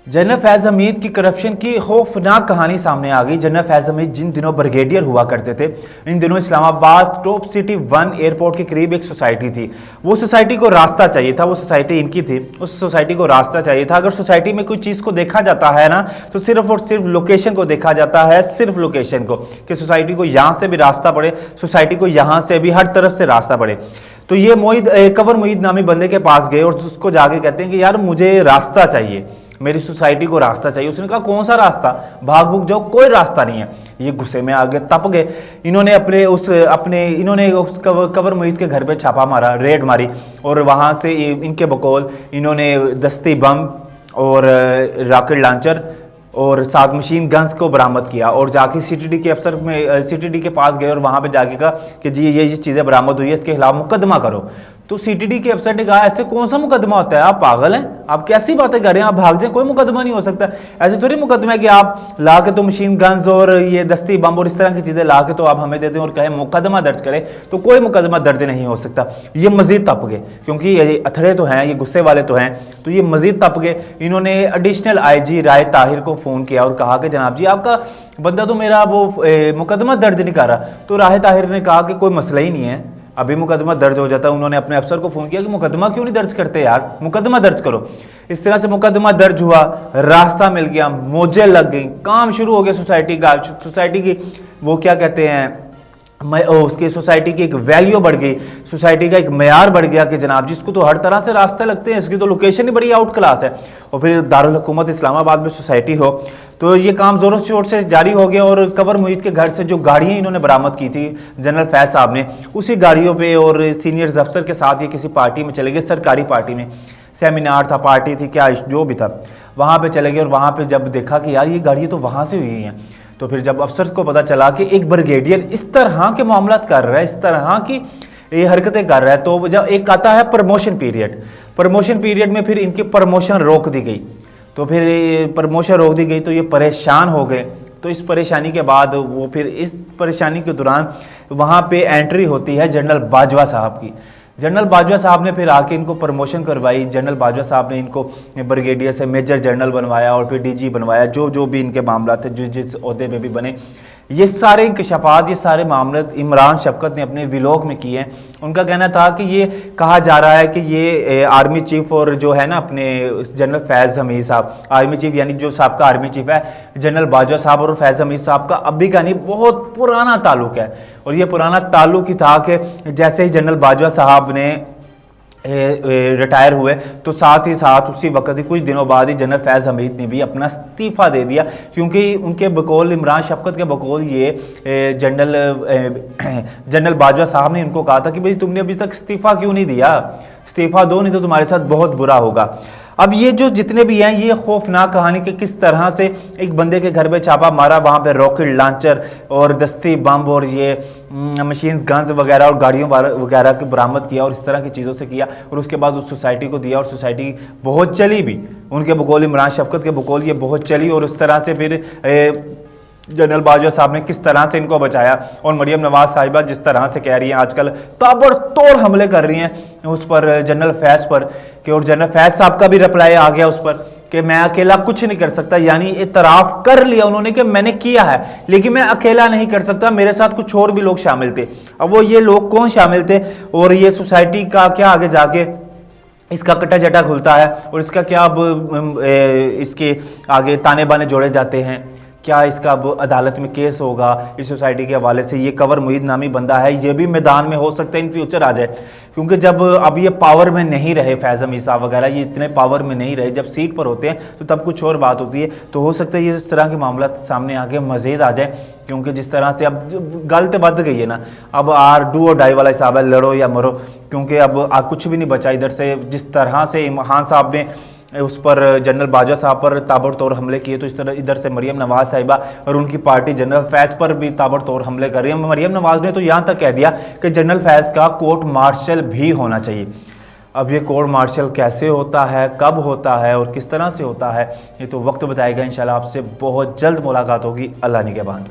General फैज़ हमीद की corruption की खौफनाक कहानी सामने आ गई। जनरल फैज़ हमीद जिन दिनों ब्रिगेडियर हुआ करते थे, इन दिनों इस्लामाबाद टॉप सिटी 1 एयरपोर्ट के करीब एक सोसाइटी थी। वो सोसाइटी को रास्ता चाहिए था, वो सोसाइटी इनकी थी, उस सोसाइटी को रास्ता चाहिए था। अगर सोसाइटी में कोई चीज़ को देखा जाता है ना, तो सिर्फ और सिर्फ लोकेशन को देखा जाता है, सिर्फ लोकेशन को, कि सोसाइटी को यहाँ से भी रास्ता पड़े, सोसाइटी को यहाँ से भी, हर तरफ से रास्ता पड़े। तो ये कंवर मोईद नामी बंदे के पास गए और उसको जाके कहते हैं कि यार मुझे रास्ता चाहिए, मेरी सोसाइटी को रास्ता चाहिए। उसने कहा कौन सा रास्ता, भाग भूग जाओ, कोई रास्ता नहीं है। ये गुस्से में आगे तप गए। इन्होंने उस कंवर मोईद के घर पे छापा मारा, रेड मारी, और वहाँ से इनके बकौल इन्होंने दस्ती बम और रॉकेट लॉन्चर और साथ मशीन गन्स को बरामद किया और जाके सीटीडी के अफसर में सीटीडी के पास गए और वहाँ पे जाके कहा कि जी ये चीज़ें बरामद हुई है, इसके खिलाफ मुकदमा करो। तो सीटीडी के अफसर ने कहा ऐसे कौन सा मुकदमा होता है, आप पागल हैं, आप कैसी बातें कर रहे हैं, आप भाग जाए, कोई मुकदमा नहीं हो सकता। ऐसे थोड़ी मुकदमा है कि आप ला के तो मशीन गन्स और ये दस्ती बम और इस तरह की चीज़ें ला के तो आप हमें देते हैं और कहें मुकदमा दर्ज करें, तो कोई मुकदमा दर्ज नहीं हो सकता। ये मजीद तप गए, क्योंकि ये अथड़े तो हैं, ये गुस्से वाले तो हैं, तो ये मजीद तप गए। इन्होंने एडिशनल IG राय ताहिर को फ़ोन किया और कहा कि जनाब जी आपका बंदा तो मेरा वो मुकदमा दर्ज नहीं कर रहा। तो राय ताहिर ने कहा कि कोई मसला ही नहीं है, अभी मुकदमा दर्ज हो जाता है। उन्होंने अपने अफसर को फ़ोन किया कि मुकदमा क्यों नहीं दर्ज करते यार, मुकदमा दर्ज करो। इस तरह से मुकदमा दर्ज हुआ, रास्ता मिल गया, मौजें लग गई, काम शुरू हो गया सोसाइटी का। सोसाइटी की वो क्या कहते हैं, उसकी सोसाइटी की एक वैल्यू बढ़ गई, सोसाइटी का एक मयार बढ़ गया कि जनाब जिसको तो हर तरह से रास्ते लगते हैं, इसकी तो लोकेशन ही बड़ी आउट क्लास है। और फिर दारुल हुकूमत इस्लामाबाद में सोसाइटी हो, तो ये काम ज़ोरों शोर से जारी हो गया। और कंवर मोईद के घर से जो गाड़ियाँ इन्होंने बरामद की थी जनरल फैज़ साहब ने, उसी गाड़ियों पे और सीनियर अफसर के साथ ये किसी पार्टी में चले गए, सरकारी पार्टी में, सेमिनार था, पार्टी थी, क्या जो भी था, वहाँ पे चले गए। और वहाँ पे जब देखा कि यार ये गाड़ियाँ तो वहाँ से हुई हैं, तो फिर जब अफसर को पता चला कि एक ब्रिगेडियर इस तरह के मामलात कर रहा है, इस तरह की ये हरकतें कर रहा है, तो जब एक आता है प्रमोशन पीरियड, प्रमोशन पीरियड में फिर इनकी प्रमोशन रोक दी गई। तो फिर प्रमोशन रोक दी गई तो ये परेशान हो गए। तो इस परेशानी के बाद वो फिर इस परेशानी के दौरान वहाँ पे एंट्री होती है जनरल बाजवा साहब की। जनरल बाजवा साहब ने फिर आके इनको प्रमोशन करवाई। जनरल बाजवा साहब ने इनको ब्रिगेडियर से मेजर जनरल बनवाया और फिर DG बनवाया, जो भी इनके मामला थे, जिस ओहदे पे भी बने। ये सारे इंकशाफात, ये सारे मामले इमरान शफकत ने अपने व्लॉग में किए हैं। उनका कहना था कि ये कहा जा रहा है कि ये आर्मी चीफ और जो है ना अपने जनरल फैज़ हमीद साहब, आर्मी चीफ यानी जो साहब का आर्मी चीफ है जनरल बाजवा साहब और फैज़ हमीद साहब का अभी का नहीं, बहुत पुराना ताल्लुक है। और ये पुराना ताल्लुक ही था कि जैसे ही जनरल बाजवा साहब ने रिटायर हुए तो साथ ही साथ उसी वक्त ही कुछ दिनों बाद ही जनरल फैज़ हमीद ने भी अपना इस्तीफ़ा दे दिया, क्योंकि उनके बकौल, इमरान शफकत के बकौल, ये जनरल बाजवा साहब ने इनको कहा था कि भाई तुमने अभी तक इस्तीफ़ा क्यों नहीं दिया, इस्तीफ़ा दो, नहीं तो तुम्हारे साथ बहुत बुरा होगा। अब ये जो जितने भी हैं, ये खौफनाक कहानी कि किस तरह से एक बंदे के घर पे छापा मारा, वहाँ पे रॉकेट लॉन्चर और दस्ती बम और ये मशीन्स गन्स वगैरह और गाड़ियों वगैरह के बरामद किया और इस तरह की चीज़ों से किया। और उसके बाद उस सोसाइटी को दिया और सोसाइटी बहुत चली भी, उनके बकौल, इमरान शफकत के बकौल ये बहुत चली। और उस तरह से फिर जनरल बाजवा साहब ने किस तरह से इनको बचाया। और मरियम नवाज साहिबा जिस तरह से कह रही हैं आजकल, ताबड़तोड़ हमले कर रही हैं उस पर, जनरल फैज़ पर, कि और जनरल फैज़ साहब का भी रिप्लाई आ गया उस पर कि मैं अकेला कुछ नहीं कर सकता। यानी इतराफ़ कर लिया उन्होंने कि मैंने किया है, लेकिन मैं अकेला नहीं कर सकता, मेरे साथ कुछ और भी लोग शामिल थे। अब वो ये लोग कौन शामिल थे और ये सोसाइटी का क्या आगे जाके इसका कटा जटा खुलता है और इसका क्या अब इसके आगे ताने बाने जोड़े जाते हैं, क्या इसका अब अदालत में केस होगा इस सोसाइटी के हवाले से। ये कंवर मोईद नामी बंदा है, ये भी मैदान में हो सकता है इन फ्यूचर आ जाए, क्योंकि जब अब ये पावर में नहीं रहे, फैज़ हमीद साहब वगैरह ये इतने पावर में नहीं रहे, जब सीट पर होते हैं तो तब कुछ और बात होती है। तो हो सकता है ये इस तरह के मामला सामने आके मज़ीद आ जाए, क्योंकि जिस तरह से अब गलत बढ़ गई है ना, अब डू और डाई वाला हिसाब है, लड़ो या मरो, क्योंकि अब कुछ भी नहीं बचा इधर से। जिस तरह से इमरान साहब ने उस पर, जनरल बाजवा साहब पर ताबड़तोड़ हमले किए, तो इस तरह इधर से मरियम नवाज साहिबा और उनकी पार्टी जनरल फैज़ पर भी ताबड़तोड़ हमले कर रही है। मरियम नवाज ने तो यहाँ तक कह दिया कि जनरल फैज़ का कोर्ट मार्शल भी होना चाहिए। अब ये कोर्ट मार्शल कैसे होता है, कब होता है और किस तरह से होता है, ये तो वक्त बताएगा। इंशाल्लाह आपसे बहुत जल्द मुलाकात होगी। अल्लाह निगहबान।